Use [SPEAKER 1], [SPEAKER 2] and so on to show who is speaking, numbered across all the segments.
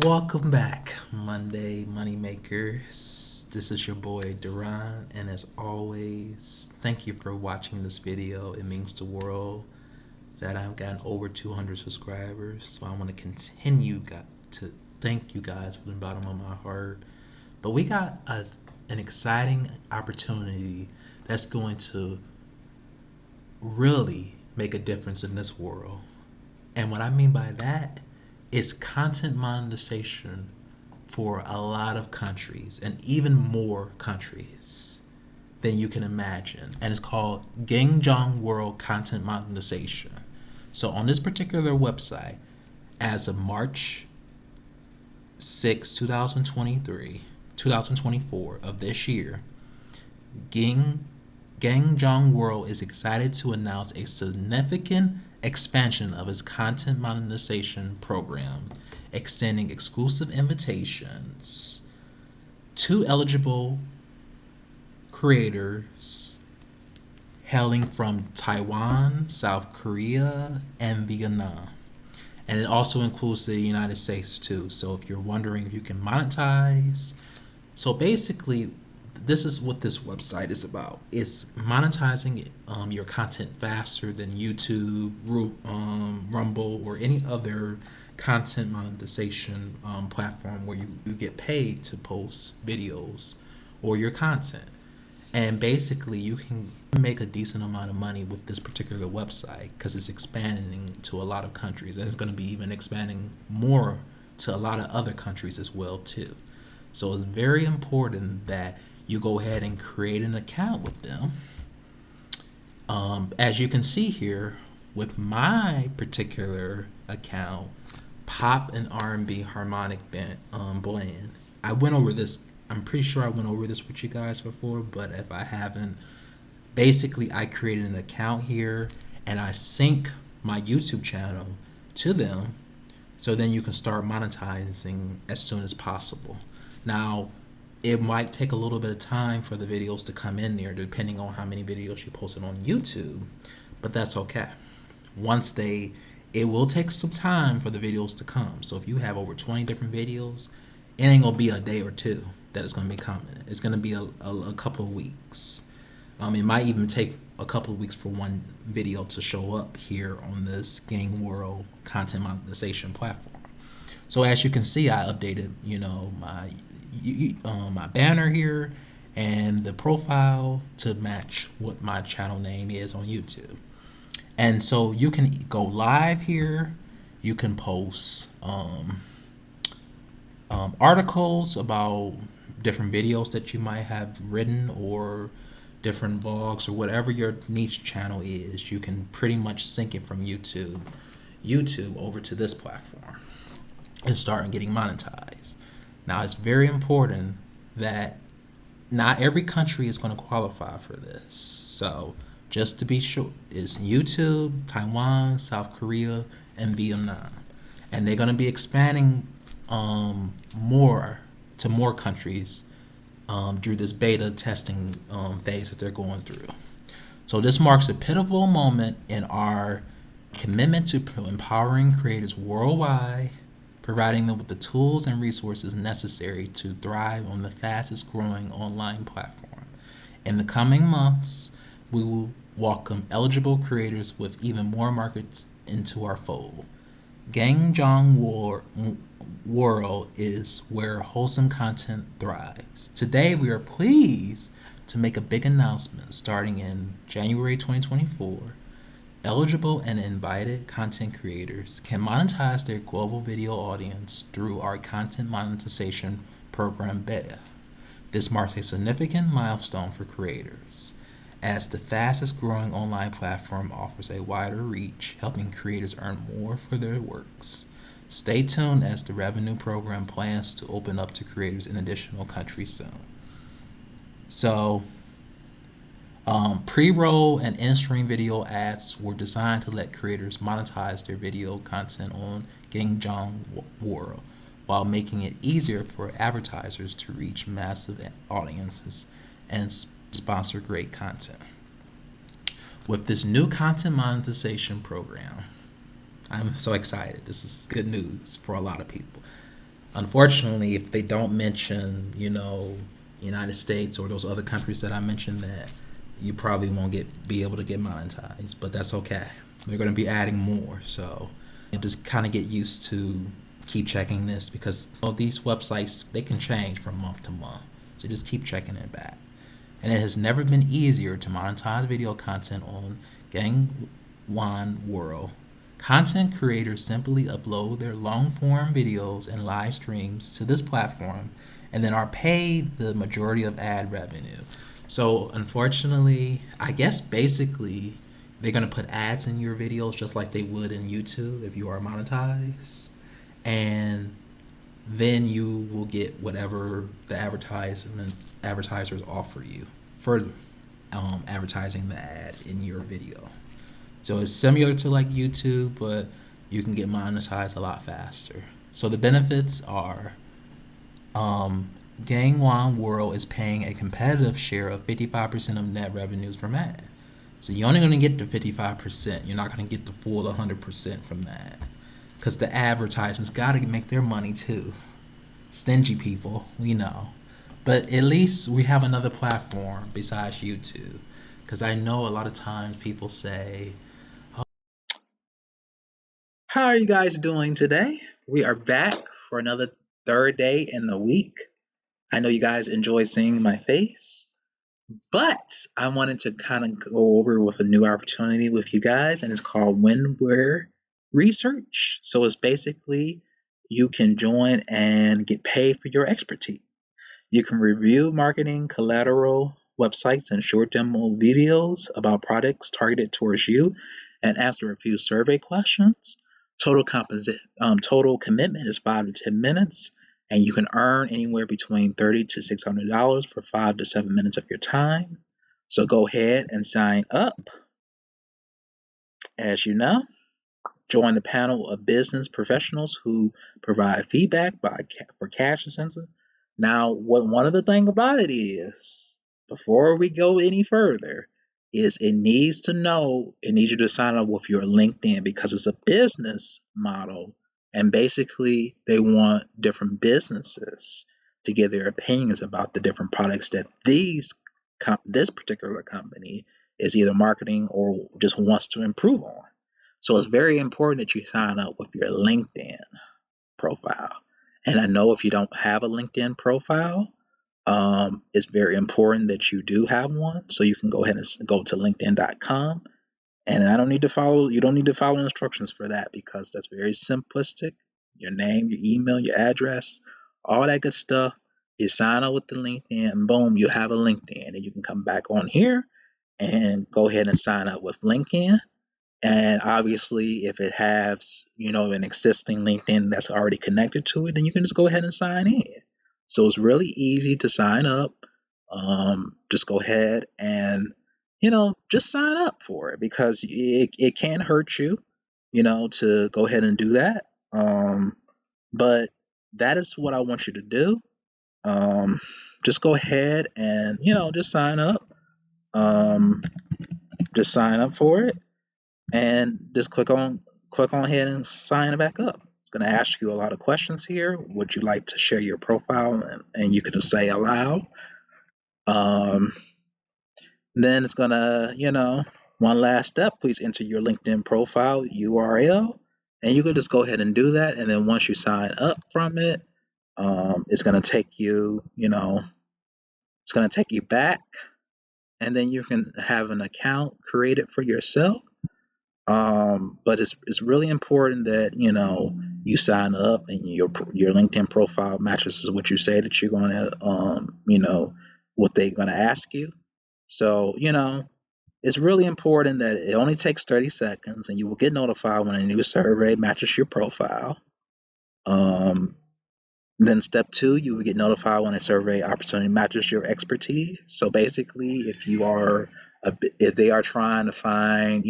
[SPEAKER 1] Welcome back, Monday Moneymakers. This is your boy Duran, and as always, thank you for watching this video. It means the world that I've gotten over 200 subscribers, so I want to continue to thank you guys from the bottom of my heart. But we got an exciting opportunity that's going to really make a difference in this world. And what I mean by that is content monetization for a lot of countries and even more countries than you can imagine. And it's called Gan Jing World Content Monetization. So on this particular website, as of March 6, 2024 of this year, Gang Jing World is excited to announce a significant expansion of its content monetization program, extending exclusive invitations to eligible creators hailing from Taiwan, South Korea, and Vietnam. And it also includes the United States too. So if you're wondering if you can monetize, so basically, this is what this website is about. It's monetizing your content faster than YouTube, Rumble, or any other content monetization platform where you get paid to post videos or your content. And basically, you can make a decent amount of money with this particular website because it's expanding to a lot of countries, and it's going to be even expanding more to a lot of other countries as well too. So it's very important that you go ahead and create an account with them. As you can see here, with my particular account, Pop and R&B Harmonic Blend, I went over this. I'm pretty sure I went over this with you guys before, but if I haven't, basically I created an account here and I sync my YouTube channel to them, so then you can start monetizing as soon as possible. Now, it might take a little bit of time for the videos to come in there depending on how many videos you posted on YouTube, but that's okay. It will take some time for the videos to come. So if you have over 20 different videos, it ain't gonna be a day or two that it's gonna be coming. It's gonna be a couple of weeks. It might even take a couple of weeks for one video to show up here on this Gang World content monetization platform. So as you can see, I updated, my banner here and the profile to match what my channel name is on YouTube. And so you can go live here. You can post articles about different videos that you might have written or different vlogs or whatever your niche channel is. You can pretty much sync it from YouTube over to this platform and start getting monetized. Now, it's very important that not every country is going to qualify for this. So just to be sure, it's YouTube, Taiwan, South Korea, and Vietnam. And they're going to be expanding more to more countries through this beta testing phase that they're going through. So this marks a pivotal moment in our commitment to empowering creators worldwide, providing them with the tools and resources necessary to thrive on the fastest growing online platform. In the coming months, we will welcome eligible creators with even more markets into our fold. Gang Jing World is where wholesome content thrives. Today, we are pleased to make a big announcement. Starting in January 2024, eligible and invited content creators can monetize their global video audience through our content monetization program beta. This marks a significant milestone for creators, as the fastest growing online platform offers a wider reach, helping creators earn more for their works. Stay tuned as the revenue program plans to open up to creators in additional countries soon. So, pre-roll and in-stream video ads were designed to let creators monetize their video content on Gan Jing World, while making it easier for advertisers to reach massive audiences and sponsor great content. With this new content monetization program, I'm so excited. This is good news for a lot of people. Unfortunately, if they don't mention, United States or those other countries that I mentioned, that you probably won't be able to get monetized. But that's okay. They're going to be adding more, so just kind of get used to keep checking this because these websites they can change from month to month. So just keep checking it back. And it has never been easier to monetize video content on Gang World. Content creators simply upload their long form videos and live streams to this platform and then are paid the majority of ad revenue. So, unfortunately, I guess basically they're going to put ads in your videos just like they would in YouTube if you are monetized. And then you will get whatever the advertisers offer you for advertising the ad in your video. So it's similar to like YouTube, but you can get monetized a lot faster. So the benefits are um, Gang Jing World is paying a competitive share of 55% of net revenues from ad. So you're only going to get the 55%. You're not going to get the full 100% from that. Because the advertisements got to make their money too. Stingy people, we know. But at least we have another platform besides YouTube. Because I know a lot of times people say, how are you guys doing today? We are back for another third day in the week. I know you guys enjoy seeing my face, but I wanted to kind of go over with a new opportunity with you guys, and it's called Winware Research. So it's basically you can join and get paid for your expertise. You can review marketing collateral websites and short demo videos about products targeted towards you and answer a few survey questions. Total commitment is 5 to 10 minutes, and you can earn anywhere between $30 to $600 for 5 to 7 minutes of your time. So go ahead and sign up. As you know, join the panel of business professionals who provide feedback for cash incentives. Now, one of the thing about it is, before we go any further, is it needs you to sign up with your LinkedIn because it's a business model, and basically they want different businesses to give their opinions about the different products that this particular company is either marketing or just wants to improve on. So it's very important that you sign up with your LinkedIn profile. And I know if you don't have a LinkedIn profile, it's very important that you do have one. So you can go ahead and go to linkedin.com. And you don't need to follow instructions for that because that's very simplistic. Your name, your email, your address, all that good stuff. You sign up with the LinkedIn, and boom, you have a LinkedIn. And you can come back on here and go ahead and sign up with LinkedIn. And obviously, if it has, an existing LinkedIn that's already connected to it, then you can just go ahead and sign in. So it's really easy to sign up. Just go ahead and, just sign up for it because it can hurt you, to go ahead and do that. But that is what I want you to do. Um, just go ahead and, just sign up. Um, just sign up for it and just click on ahead and sign it back up. It's going to ask you a lot of questions here. Would you like to share your profile? And you can just say allow. Um, then it's going to, one last step. Please enter your LinkedIn profile URL, and you can just go ahead and do that. And then once you sign up from it, it's going to take you, it's going to take you back, and then you can have an account created for yourself. But it's really important that you sign up and your LinkedIn profile matches what you say that you're gonna what they're gonna ask you. So it's really important that it only takes 30 seconds, and you will get notified when a new survey matches your profile. Um, then step two, you will get notified when a survey opportunity matches your expertise. So basically, if they are trying to find,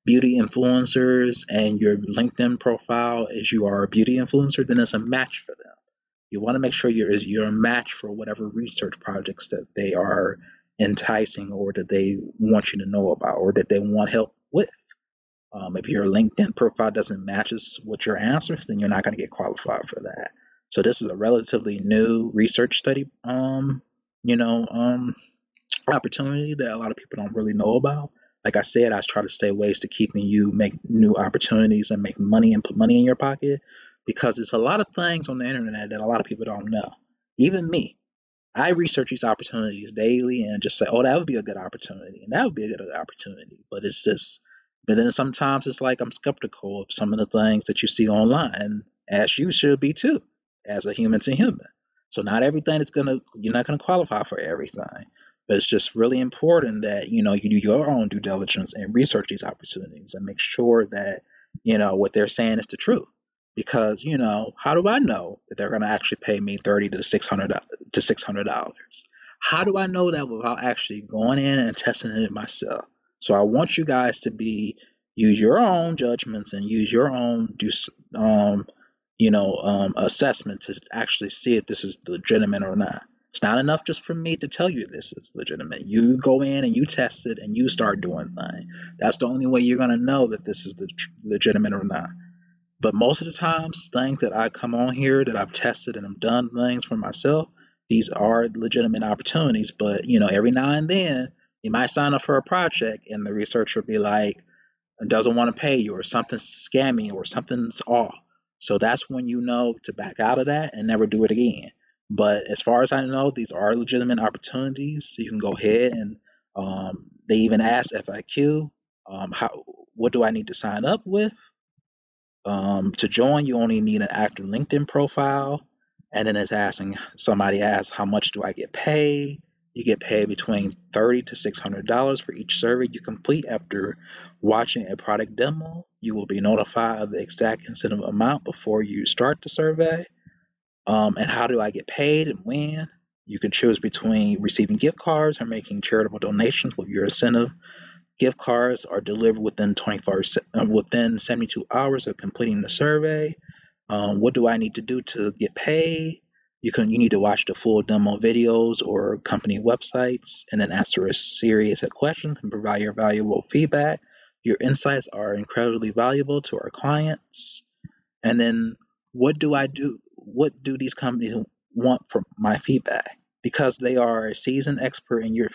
[SPEAKER 1] beauty influencers and your LinkedIn profile is you are a beauty influencer, then it's a match for them. You want to make sure you're a match for whatever research projects that they are enticing or that they want you to know about or that they want help with. If your LinkedIn profile doesn't matches with your answers, then you're not going to get qualified for that.
[SPEAKER 2] So this is a relatively new research study, you know, opportunity that a lot of people don't really know about. Like I said, I try to stay ways to keeping you make new opportunities and make money and put money in your pocket because it's a lot of things on the internet that a lot of people don't know. Even me, I research these opportunities daily and just say, oh, that would be a good opportunity and that would be a good opportunity. But it's just, but then sometimes it's like I'm skeptical of some of the things that you see online, as you should be too, as a human to human. So not everything is you're not gonna qualify for everything. But it's just really important that, you do your own due diligence and research these opportunities and make sure that, what they're saying is the truth. Because, how do I know that they're going to actually pay me 30 to $600? How do I know that without actually going in and testing it myself? So I want you guys to use your own judgments and use your own assessment to actually see if this is legitimate or not. It's not enough just for me to tell you this is legitimate. You go in and you test it and you start doing things. That's the only way you're going to know that this is legitimate or not. But most of the times, things that I come on here that I've tested and I've done things for myself, these are legitimate opportunities. But every now and then, you might sign up for a project and the researcher be like, doesn't want to pay you or something's scammy or something's off. So that's when you know to back out of that and never do it again. But as far as I know, these are legitimate opportunities. So you can go ahead and they even ask FIQ, how what do I need to sign up with? To join, you only need an active LinkedIn profile, and then it's asking somebody asks how much do I get paid. You get paid between $30 to $600 for each survey you complete after watching a product demo. You will be notified of the exact incentive amount before you start the survey. And how do I get paid and when? You can choose between receiving gift cards or making charitable donations with your incentive. Gift cards are delivered within 72 hours of completing the survey. What do I need to do to get paid? You need to watch the full demo videos or company websites and then answer a series of questions and provide your valuable feedback. Your insights are incredibly valuable to our clients. And then what do I do? What do these companies want from my feedback? Because you are a seasoned expert in your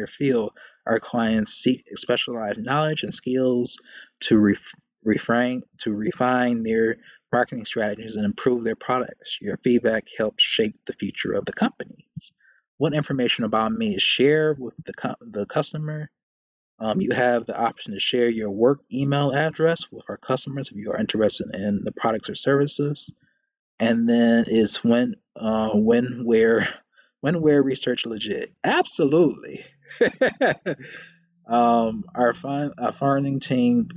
[SPEAKER 2] field, our clients seek specialized knowledge and skills to refine their marketing strategies and improve their products. Your feedback helps shape the future of the companies. What information about me is shared with the customer? You have the option to share your work email address with our customers if you are interested in the products or services. And then is where research legit? Absolutely. Our founding team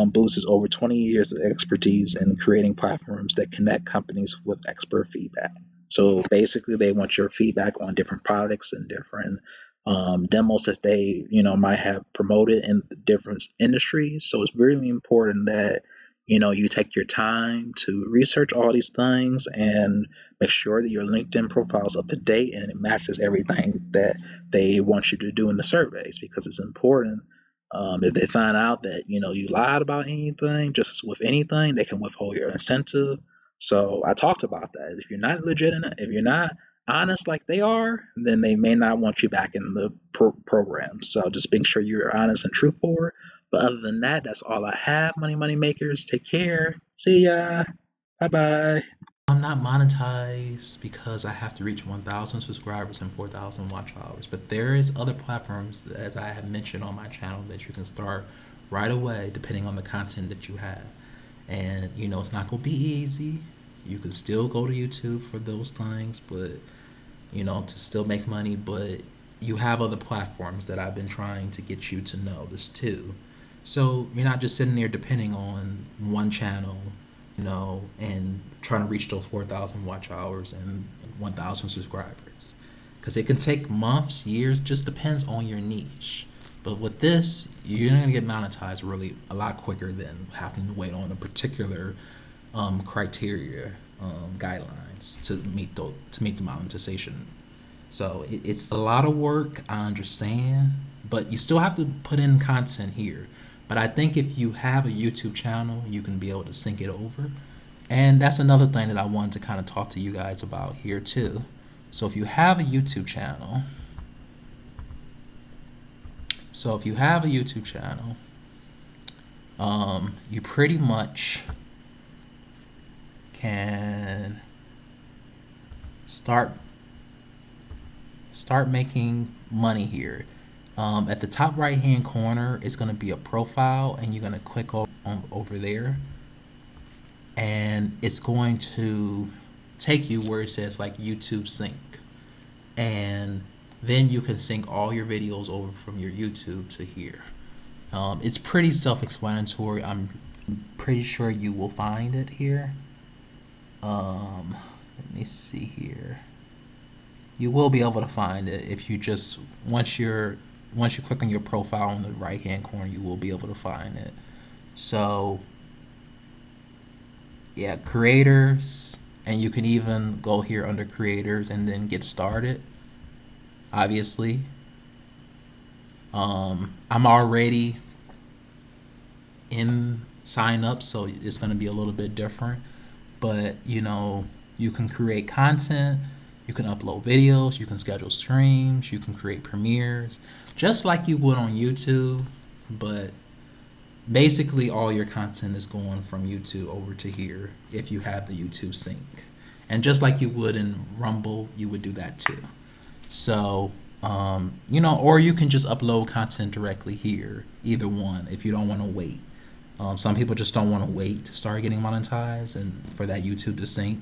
[SPEAKER 2] boasts over 20 years of expertise in creating platforms that connect companies with expert feedback. So basically, they want your feedback on different products and different demos that they, might have promoted in different industries. So it's really important that you take your time to research all these things and make sure that your LinkedIn profile is up to date and it matches everything that they want you to do in the surveys because it's important. If they find out that you lied about anything, just with anything, they can withhold your incentive. So I talked about that. If you're not legitimate, if you're not honest like they are, then they may not want you back in the program. So just make sure you're honest and truthful. But other than that, that's all I have. Money makers, take care. See ya. Bye bye.
[SPEAKER 1] I'm not monetized because I have to reach 1,000 subscribers and 4,000 watch hours. But there is other platforms, as I have mentioned on my channel, that you can start right away, depending on the content that you have. And it's not gonna be easy. You can still go to YouTube for those things, but to still make money. But you have other platforms that I've been trying to get you to notice too. So you're not just sitting there depending on one channel, and trying to reach those 4,000 watch hours and 1,000 subscribers. Because it can take months, years, just depends on your niche. But with this, you're going to get monetized really a lot quicker than having to wait on a particular criteria, guidelines to meet the monetization. So it's a lot of work, I understand, but you still have to put in content here. But I think if you have a YouTube channel, you can be able to sync it over And that's another thing that I wanted to kind of talk to you guys about here too. So if you have a YouTube channel, you pretty much can start making money here. At the top right hand corner is going to be a profile, and you're going to click over there, and it's going to take you where it says like YouTube sync, and then you can sync all your videos over from your YouTube to here. It's pretty self-explanatory. I'm pretty sure you will find it here. Let me see here. You will be able to find it if you just once you click on your profile in the right hand corner, you will be able to find it. So yeah, creators, and you can even go here under creators and then get started. Obviously, I'm already in sign up, so it's going to be a little bit different. But you can create content, you can upload videos, you can schedule streams, you can create premieres, just like you would on YouTube. But basically, all your content is going from YouTube over to here if you have the YouTube sync. And just like you would in Rumble, you would do that too. So, or you can just upload content directly here, either one, if you don't want to wait. Some people just don't want to wait to start getting monetized and for that YouTube to sync,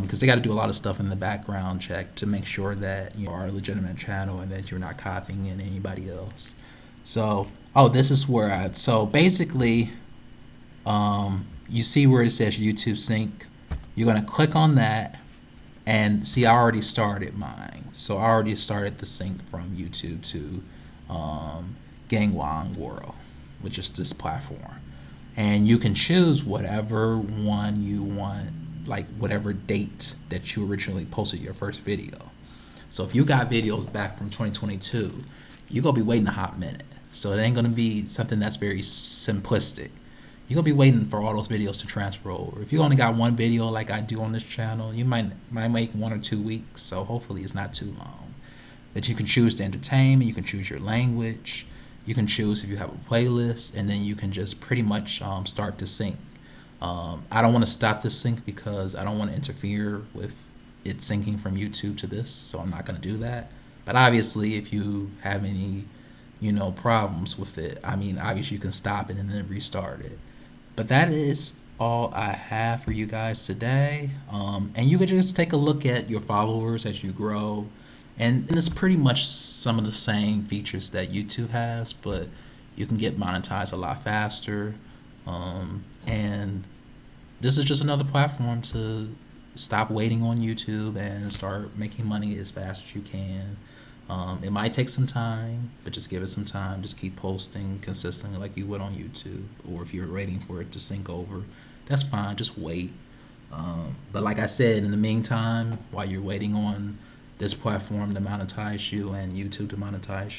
[SPEAKER 1] because they got to do a lot of stuff in the background check to make sure that you are a legitimate channel and that you're not copying in anybody else. So, oh, this is where so basically, you see where it says YouTube sync. You're going to click on that, and see, I already started mine. So I already started the sync from YouTube to Gan Jing World, which is this platform. And you can choose whatever one you want, like whatever date that you originally posted your first video. So if you got videos back from 2022, you're going to be waiting a hot minute. So it ain't going to be something that's very simplistic. You're going to be waiting for all those videos to transfer over. If you only got one video like I do on this channel, you might make 1 or 2 weeks. So hopefully it's not too long. That you can choose the entertainment, you can choose your language, you can choose if you have a playlist, and then you can just pretty much start to sync. I don't want to stop this sync because I don't want to interfere with it syncing from YouTube to this, so I'm not going to do that. But obviously, if you have any, problems with it, I mean, obviously you can stop it and then restart it. But that is all I have for you guys today. And you can just take a look at your followers as you grow. And it's pretty much some of the same features that YouTube has, but you can get monetized a lot faster. And this is just another platform to stop waiting on YouTube and start making money as fast as you can. It might take some time, but just give it some time. Just keep posting consistently like you would on YouTube. Or if you're waiting for it to sync over, that's fine. Just wait. But like I said, in the meantime, while you're waiting on this platform to monetize you and YouTube to monetize you,